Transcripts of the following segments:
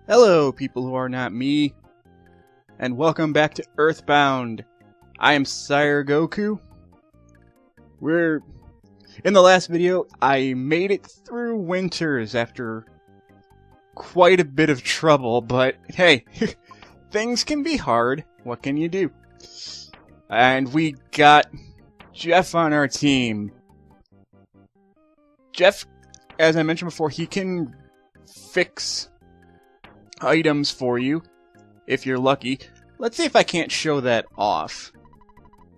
Hello, people who are not me, and welcome back to Earthbound. I am Sire Goku. In the last video, I made it through winters after quite a bit of trouble, but hey, things can be hard. What can you do? And we got Jeff on our team. Jeff, as I mentioned before, he can fix items for you, if you're lucky. Let's see if I can't show that off.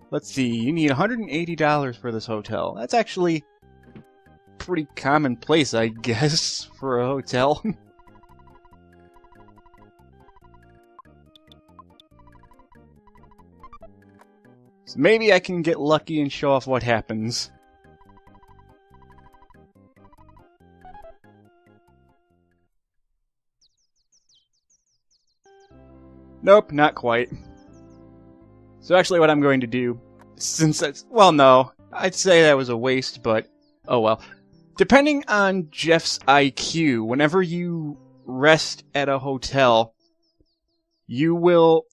Let's see, you need $180 for this hotel. That's actually pretty commonplace, I guess, for a hotel. So maybe I can get lucky and show off what happens. Nope, not quite. So actually what I'm going to do, since that's, well no, I'd say that was a waste, but oh well. Depending on Jeff's IQ, whenever you rest at a hotel, you will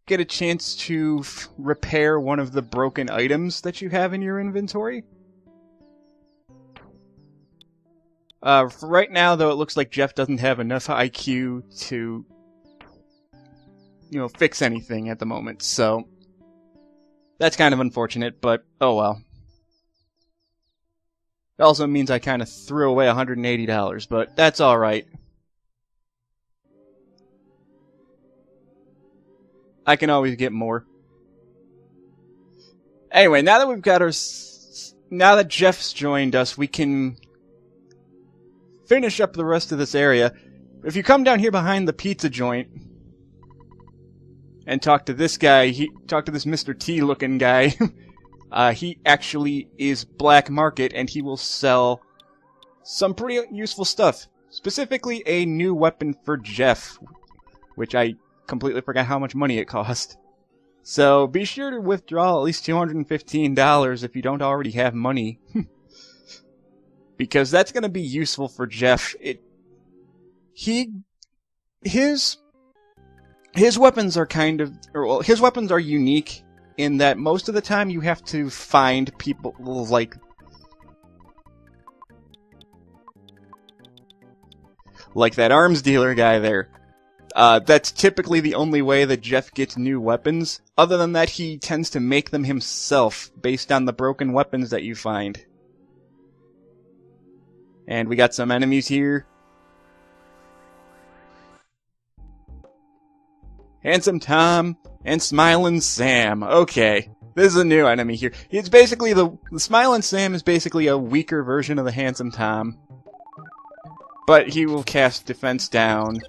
get a chance to repair one of the broken items that you have in your inventory. For right now, though, it looks like Jeff doesn't have enough IQ to fix anything at the moment, so that's kind of unfortunate, but oh well. It also means I kind of threw away $180, but that's alright. I can always get more. Anyway, now that Jeff's joined us, we can finish up the rest of this area. If you come down here behind the pizza joint and talk to this guy, talk to this Mr. T looking guy. He actually is black market, and he will sell some pretty useful stuff. Specifically, a new weapon for Jeff, which I completely forgot how much money it cost. So be sure to withdraw at least $215 if you don't already have money. Because that's going to be useful for Jeff. His weapons are his weapons are unique in that most of the time you have to find people like that arms dealer guy there. That's typically the only way that Jeff gets new weapons. Other than that, he tends to make them himself based on the broken weapons that you find. And we got some enemies here. Handsome Tom and Smilin' Sam. Okay, this is a new enemy here. It's basically the Smilin' Sam is basically a weaker version of the Handsome Tom. But he will cast defense down,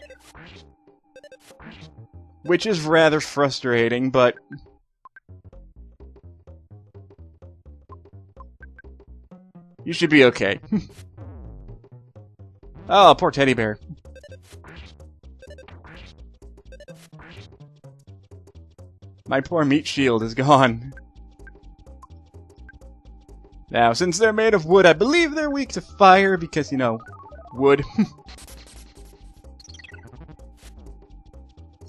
which is rather frustrating, but you should be okay. Oh, poor teddy bear. My poor meat shield is gone. Now, since they're made of wood, I believe they're weak to fire because, wood.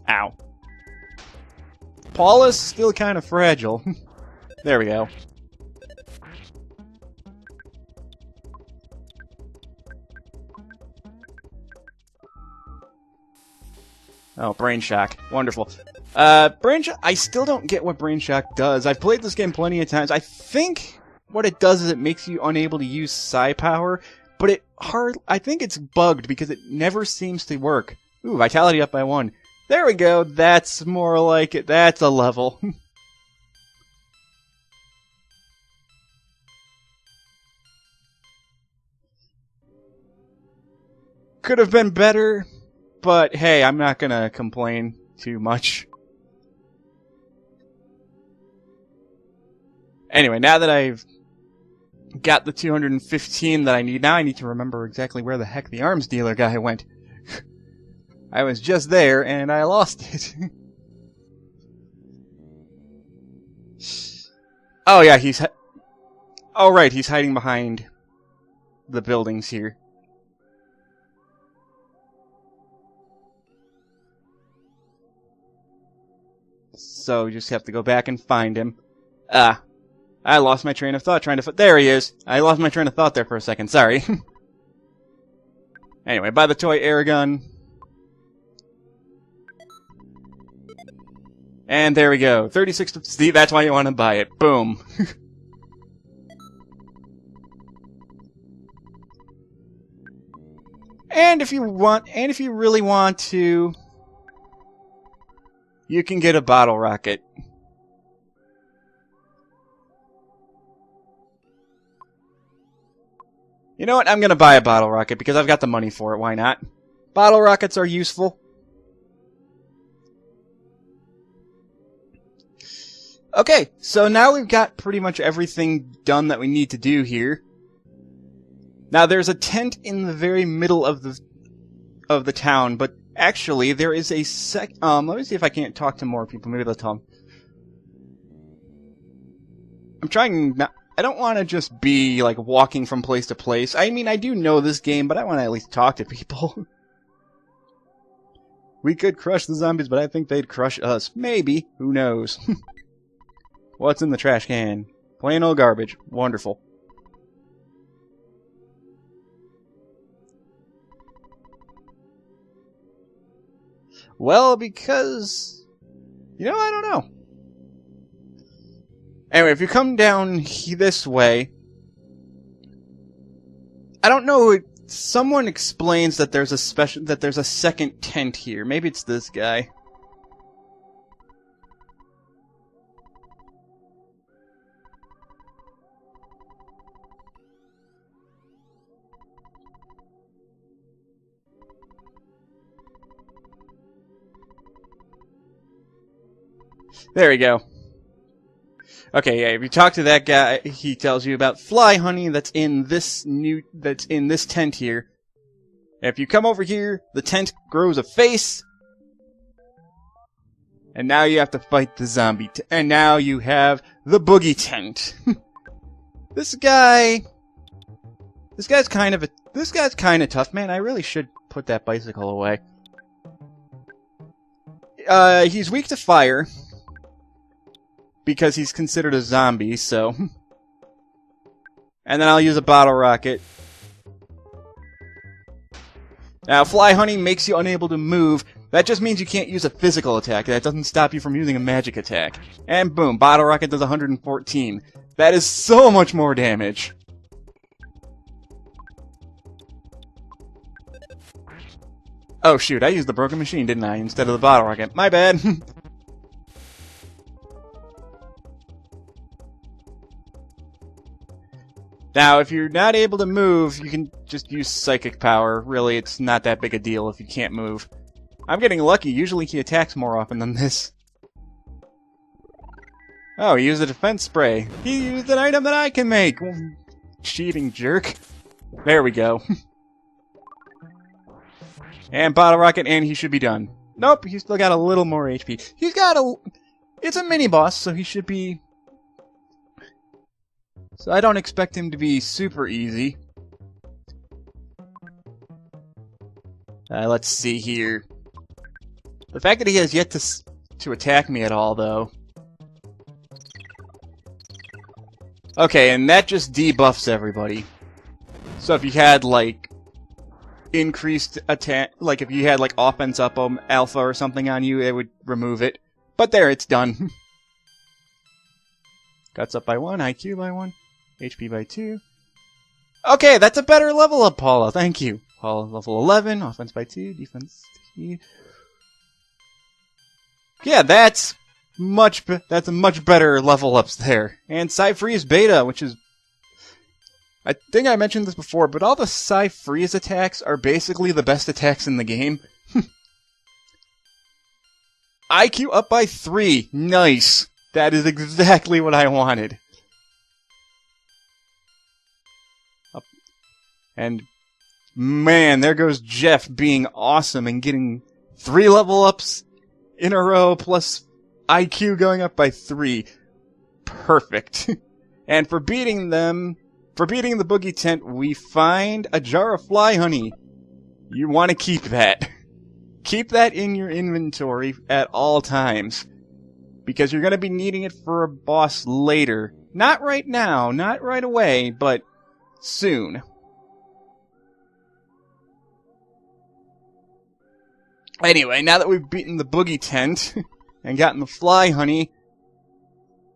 Ow. Paula's still kind of fragile. There we go. Oh, Brain Shock. Wonderful. Brain Shock, I still don't get what Brain Shock does. I've played this game plenty of times. I think what it does is it makes you unable to use Psi Power, but I think it's bugged because it never seems to work. Ooh, Vitality up by 1. There we go. That's more like it. That's a level. Could have been better, but hey, I'm not gonna complain too much. Anyway, now that I've got the 215 that I need, now I need to remember exactly where the heck the arms dealer guy went. I was just there, and I lost it. Oh yeah, oh right, he's hiding behind the buildings here. So you just have to go back and find him. I lost my train of thought trying to... There he is! I lost my train of thought there for a second, sorry. Anyway, buy the toy air gun. And there we go. 36 to... See, that's why you want to buy it. Boom. And if you really want to, you can get a bottle rocket. You know what? I'm gonna buy a bottle rocket because I've got the money for it. Why not? Bottle rockets are useful. Okay, so now we've got pretty much everything done that we need to do here. Now there's a tent in the very middle of the town, but actually there is a let me see if I can't talk to more people. Maybe they'll tell them. I'm trying not... I don't want to just be, like, walking from place to place. I mean, I do know this game, but I want to at least talk to people. We could crush the zombies, but I think they'd crush us. Maybe. Who knows? What's in the trash can? Plain old garbage. Wonderful. Well, because... You know, I don't know. Anyway, if you come down this way... I don't know, someone explains that there's a second tent here. Maybe it's this guy. There we go. Okay, yeah, if you talk to that guy, he tells you about fly honey that's in this tent here. If you come over here, the tent grows a face. And now you have to fight the zombie. And now you have the boogie tent. This guy's kind of tough, man. I really should put that bicycle away. He's weak to fire. Because he's considered a zombie, so... And then I'll use a bottle rocket. Now, fly honey makes you unable to move. That just means you can't use a physical attack. That doesn't stop you from using a magic attack. And boom, bottle rocket does 114. That is so much more damage. Oh shoot, I used the broken machine, didn't I, instead of the bottle rocket. My bad. Now, if you're not able to move, you can just use psychic power. Really, it's not that big a deal if you can't move. I'm getting lucky. Usually he attacks more often than this. Oh, he used a defense spray. He used an item that I can make! Cheating jerk. There we go. And bottle rocket, and he should be done. Nope, he's still got a little more HP. He's got a... It's a mini-boss, so he should be... So I don't expect him to be super easy. Let's see here. The fact that he has yet to attack me at all, though. Okay, and that just debuffs everybody. So if you had, like, increased attack... Like, if you had, like, offense up alpha or something on you, it would remove it. But there, it's done. Guts up by 1, IQ by 1. HP by 2. Okay, that's a better level up, Paula. Thank you. Paula, level 11. Offense by 2. Defense 2. Yeah, that's a much better level ups there. And Psy-Freeze Beta, which is... I think I mentioned this before, but all the Psy-Freeze attacks are basically the best attacks in the game. IQ up by 3. Nice. That is exactly what I wanted. And, man, there goes Jeff being awesome and getting 3 level ups in a row, plus IQ going up by 3. Perfect. And for beating the boogie tent, we find a jar of fly honey. You want to keep that. Keep that in your inventory at all times. because you're going to be needing it for a boss later. Not right now, not right away, but soon. Anyway, now that we've beaten the boogie tent and gotten the fly honey,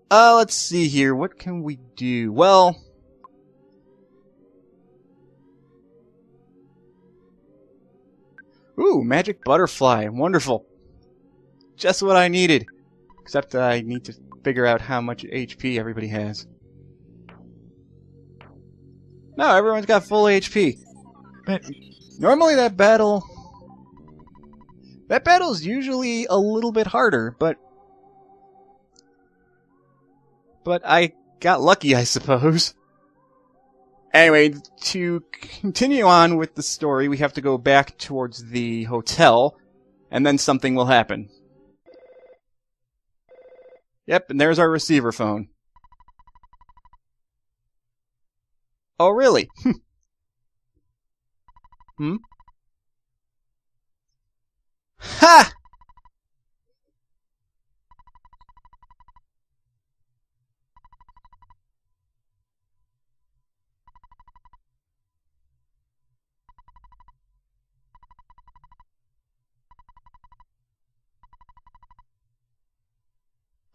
let's see here. What can we do? Well, ooh, magic butterfly. Wonderful. Just what I needed. Except I need to figure out how much HP everybody has. No, everyone's got full HP. But normally that battle's usually a little bit harder, but I got lucky, I suppose. Anyway, to continue on with the story, we have to go back towards the hotel, and then something will happen. Yep, and there's our receiver phone. Oh, really? Hmm? Ha!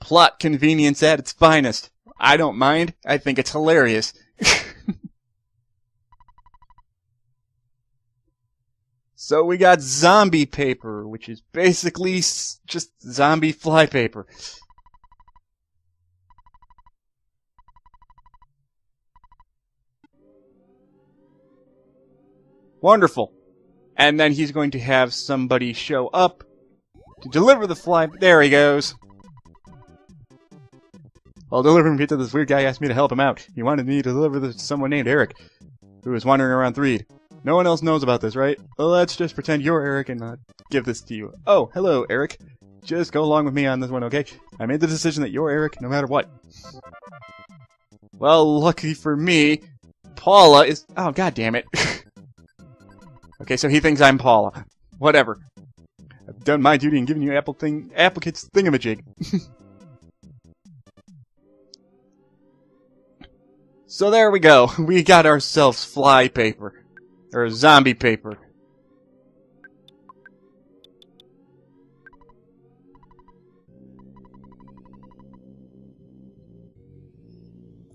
Plot convenience at its finest. I don't mind. I think it's hilarious. So we got zombie paper, which is basically just zombie flypaper. Wonderful. And then he's going to have somebody show up to deliver the fly. There he goes. While delivering pizza, this weird guy asked me to help him out. He wanted me to deliver this to someone named Eric, who was wandering around Threed. No one else knows about this, right? Well, let's just pretend you're Eric and not give this to you. Oh, hello, Eric. Just go along with me on this one, okay? I made the decision that you're Eric no matter what. Well, lucky for me, Paula is... Oh, god damn it. Okay, so he thinks I'm Paula. Whatever. I've done my duty in giving you applicants thingamajig. So there we go. We got ourselves fly paper. Or zombie paper.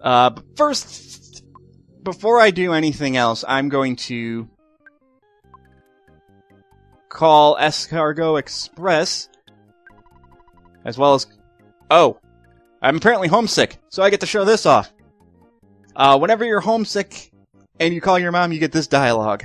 But first, before I do anything else, I'm going to call Escargot Express, as well as... Oh! I'm apparently homesick, so I get to show this off. Whenever you're homesick and you call your mom, you get this dialogue.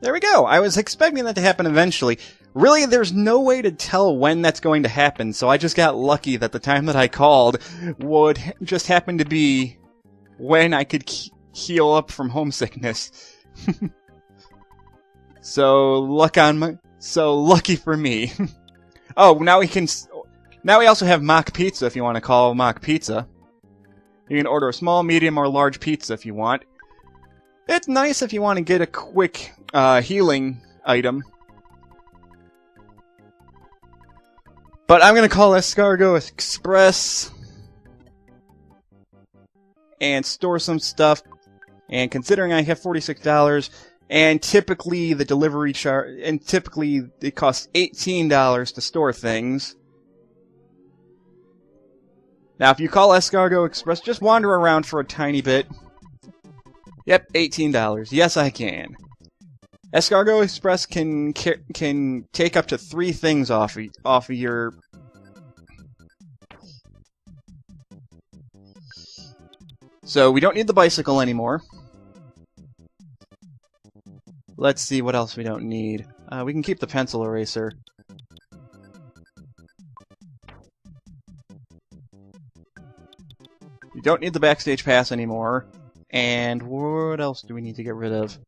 There we go. I was expecting that to happen eventually. Really, there's no way to tell when that's going to happen, so I just got lucky that the time that I called would just happen to be when I could heal up from homesickness. So lucky for me. Oh, now we also have mock pizza if you want to call mock pizza. You can order a small, medium, or large pizza if you want. It's nice if you want to get a quick healing item. But I'm going to call Escargot Express and store some stuff. And considering I have $46, and typically the delivery charge, and typically it costs $18 to store things. Now, if you call Escargot Express, just wander around for a tiny bit. Yep, $18. Yes, I can. Escargot Express can take up to 3 things off of your... So, we don't need the bicycle anymore. Let's see what else we don't need. We can keep the pencil eraser. We don't need the backstage pass anymore. And what else do we need to get rid of?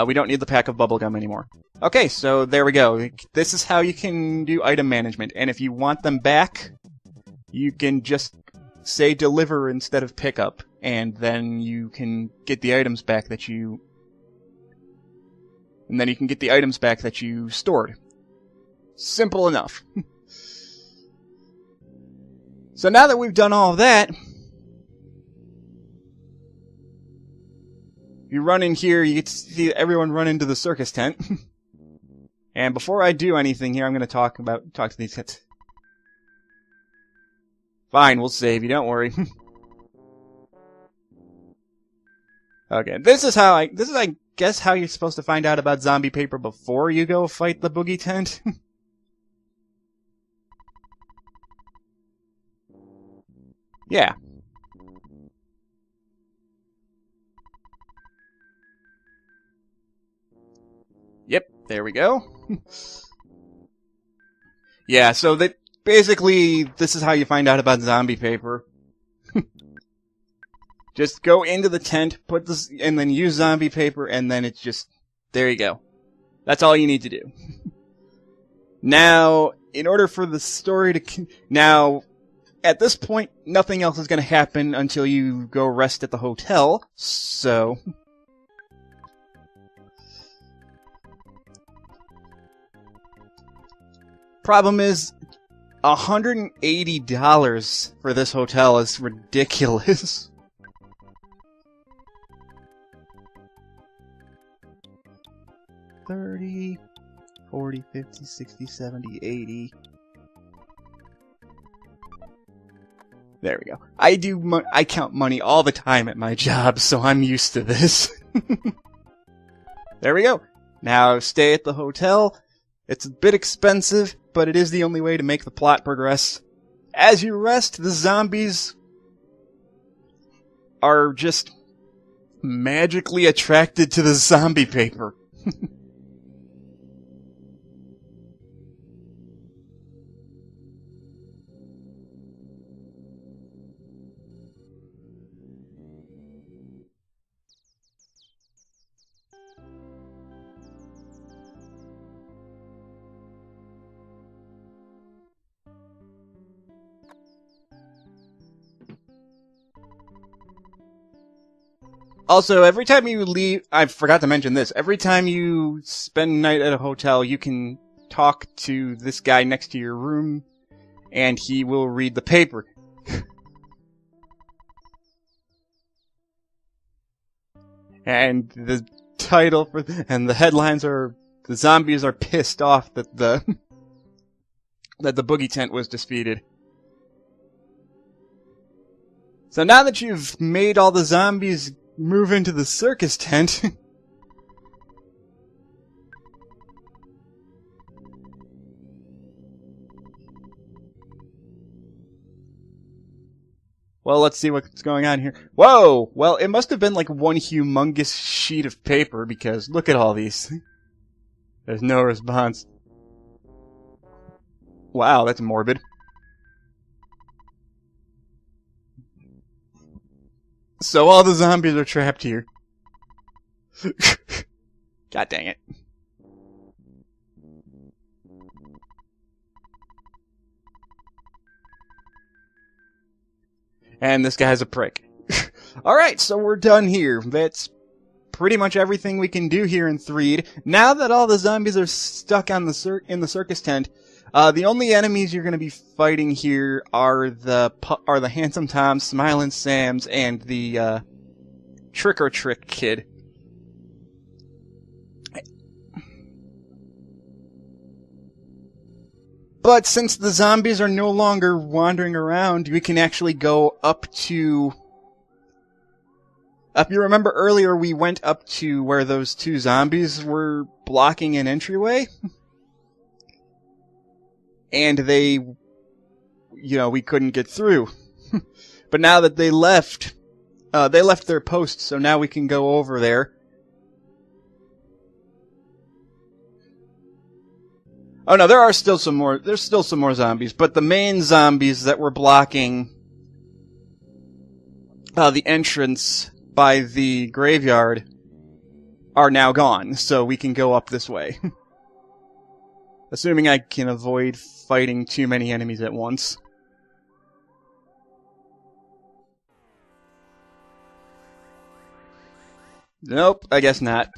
We don't need the pack of bubblegum anymore. Okay, so there we go. This is how you can do item management. And if you want them back, you can just say deliver instead of pick up. And then you can get the items back that you... And then you can get the items back that you stored. Simple enough. So now that we've done all of that, you run in here, you get to see everyone run into the circus tent. And before I do anything here, I'm going to talk to these kids. Fine, we'll save you, don't worry. Okay, this is I guess how you're supposed to find out about zombie paper before you go fight the boogie tent. Yeah. Yep, there we go. Yeah, so that basically this is how you find out about zombie paper. Just go into the tent, put this, and then use zombie paper, and then it's just, there you go. That's all you need to do. Now, in order for the story to, now, at this point, nothing else is going to happen until you go rest at the hotel, so... Problem is, $180 for this hotel is ridiculous. $30, $40, $50, $60, $70, $80. There we go. I count money all the time at my job, so I'm used to this. There we go. Now stay at the hotel. It's a bit expensive, but it is the only way to make the plot progress. As you rest, the zombies are just magically attracted to the zombie paper. Also, every time you leave, I forgot to mention this, every time you spend a night at a hotel, you can talk to this guy next to your room, and he will read the paper. And the title and the headlines are, the zombies are pissed off that the boogie tent was defeated. So now that you've made all the zombies move into the circus tent. Well, let's see what's going on here. Whoa! Well, it must have been like one humongous sheet of paper, because look at all these. There's no response. Wow, that's morbid. So all the zombies are trapped here. God dang it. And this guy's a prick. Alright, so we're done here. That's pretty much everything we can do here in Threed. Now that all the zombies are stuck on in the circus tent, the only enemies you're going to be fighting here are the Handsome Toms, Smilin' Sams, and the Trick or Trick Kid. But since the zombies are no longer wandering around, we can actually go up to... If you remember earlier, we went up to where those two zombies were blocking an entryway? And they, we couldn't get through. But now that they left their post, so now we can go over there. Oh no, there's still some more zombies, but the main zombies that were blocking the entrance by the graveyard are now gone, so we can go up this way. Assuming I can avoid fighting too many enemies at once. Nope, I guess not.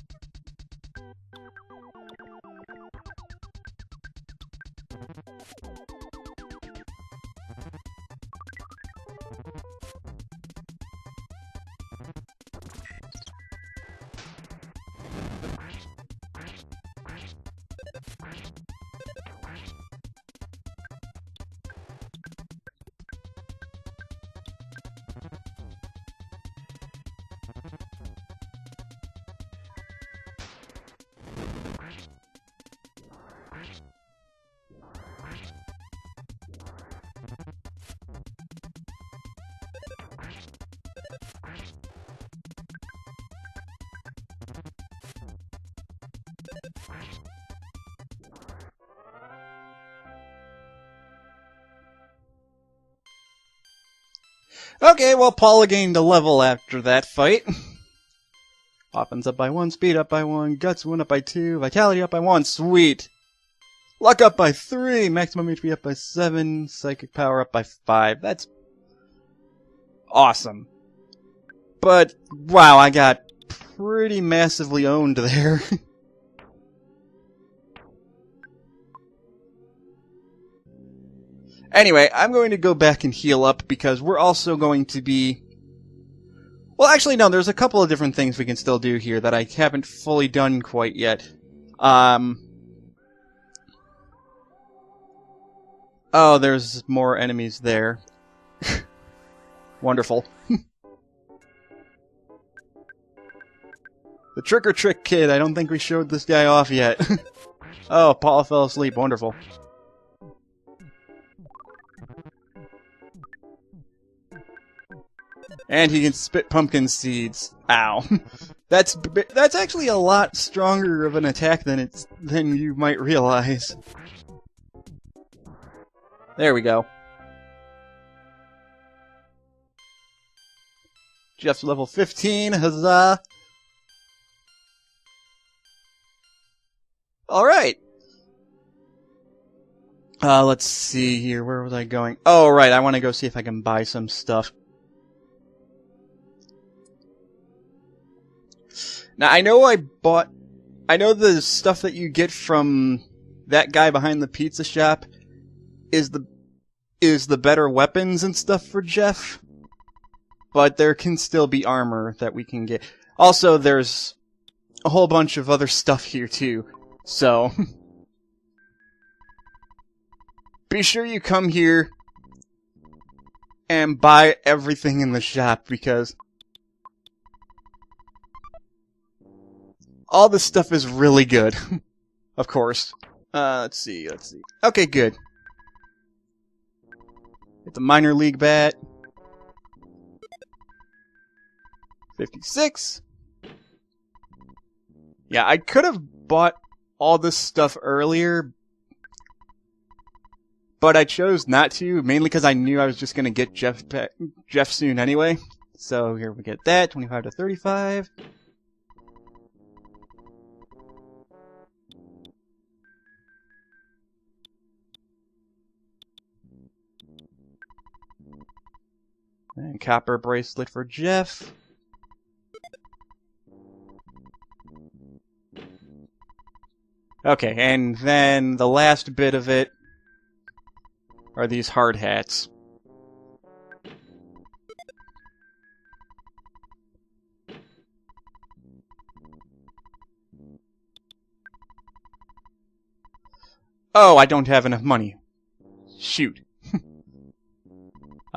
Okay, well, Paula gained a level after that fight. Offense up by 1, speed up by 1, guts 1 up by 2, vitality up by 1, sweet! Luck up by 3, maximum HP up by 7, psychic power up by 5. That's awesome. But, wow, I got pretty massively owned there. Anyway, I'm going to go back and heal up because we're also going to be... Well, actually, no, there's a couple of different things we can still do here that I haven't fully done quite yet. Oh, there's more enemies there. Wonderful. The trick-or-trick kid, I don't think we showed this guy off yet. Oh, Paula fell asleep, wonderful. And he can spit pumpkin seeds. Ow. That's actually a lot stronger of an attack than you might realize. There we go. Jeff's level 15, huzzah! Alright! Let's see here, where was I going? Oh, right, I want to go see if I can buy some stuff. Now, I know the stuff that you get from that guy behind the pizza shop is the better weapons and stuff for Jeff, but there can still be armor that we can get. Also, there's a whole bunch of other stuff here too, so be sure you come here and buy everything in the shop because all this stuff is really good. Of course. Let's see. Okay, good. Get the minor league bat. 56. Yeah, I could have bought all this stuff earlier, but I chose not to, mainly because I knew I was just going to get Jeff soon anyway. So here we get that, 25 to 35. And copper bracelet for Jeff. Okay, and then the last bit of it are these hard hats. Oh, I don't have enough money. Shoot.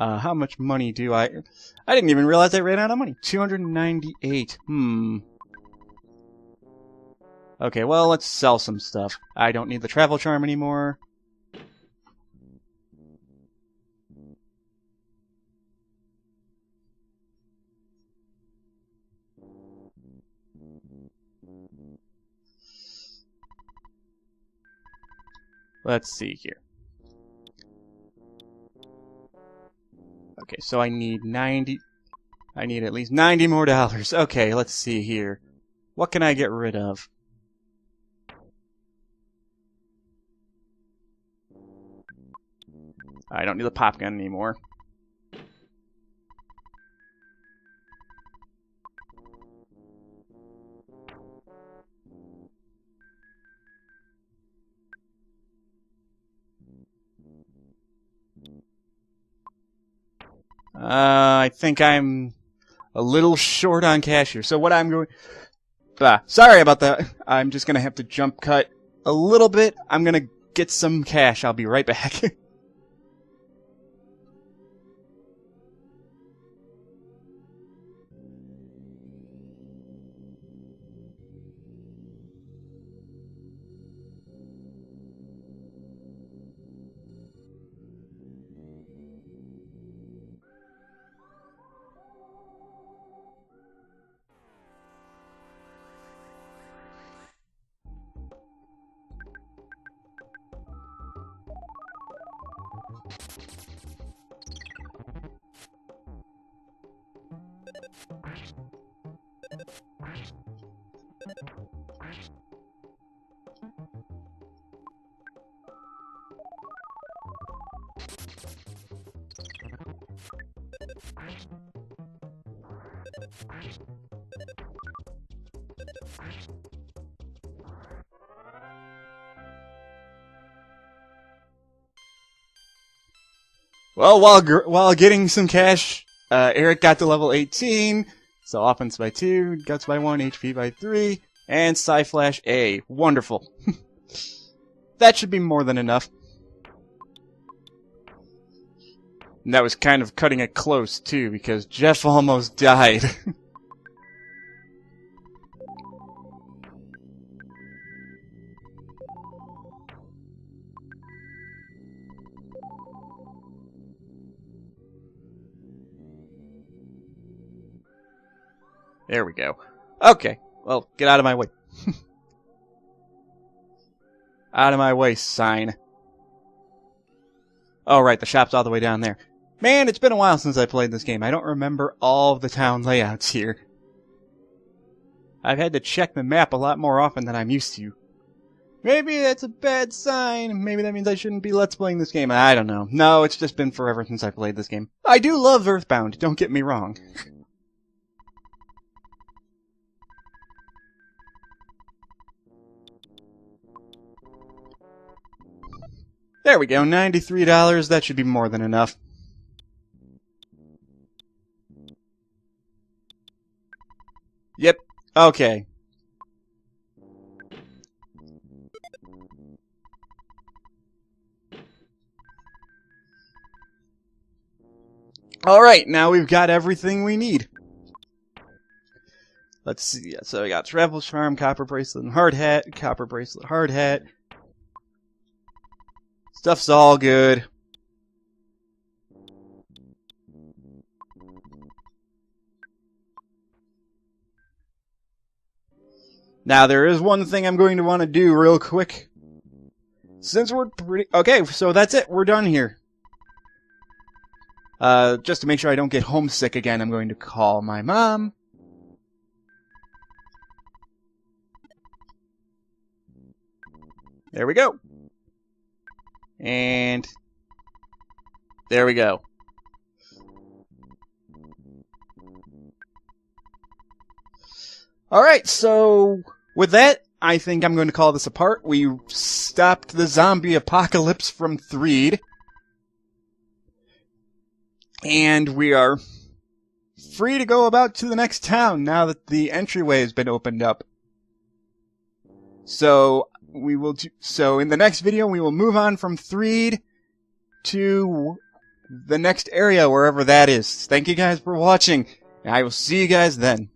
How much money do I didn't even realize I ran out of money. 298. Okay, well, let's sell some stuff. I don't need the travel charm anymore. Let's see here. Okay, so I need at least $90 more. Okay, let's see here. What can I get rid of? I don't need the pop gun anymore. I think I'm a little short on cash here. So what I'm going... sorry about that. I'm just going to have to jump cut a little bit. I'm going to get some cash. I'll be right back. Well, while getting some cash, Eric got to level 18, so offense by 2, guts by 1, HP by 3, and Psy-Flash A. Wonderful. That should be more than enough. And that was kind of cutting it close, too, because Jeff almost died. There we go. Okay, well, get out of my way. Out of my way, sign. Oh, right, the shop's all the way down there. Man, it's been a while since I played this game. I don't remember all of the town layouts here. I've had to check the map a lot more often than I'm used to. Maybe that's a bad sign. Maybe that means I shouldn't be Let's Playing this game. I don't know. No, it's just been forever since I played this game. I do love Earthbound, don't get me wrong. There we go, $93. That should be more than enough. Yep, okay. Alright, now we've got everything we need. Let's see, so we got Travel Charm, Copper Bracelet, and Hard Hat, Copper Bracelet, Hard Hat. Stuff's all good. Now, there is one thing I'm going to want to do real quick. Since we're pretty... Okay, so that's it. We're done here. Just to make sure I don't get homesick again, I'm going to call my mom. There we go. And there we go. Alright, so with that, I think I'm going to call this a part. We stopped the zombie apocalypse from Threed. And we are free to go about to the next town now that the entryway has been opened up. So in the next video, we will move on from Threed to the next area, wherever that is. Thank you guys for watching, and I will see you guys then.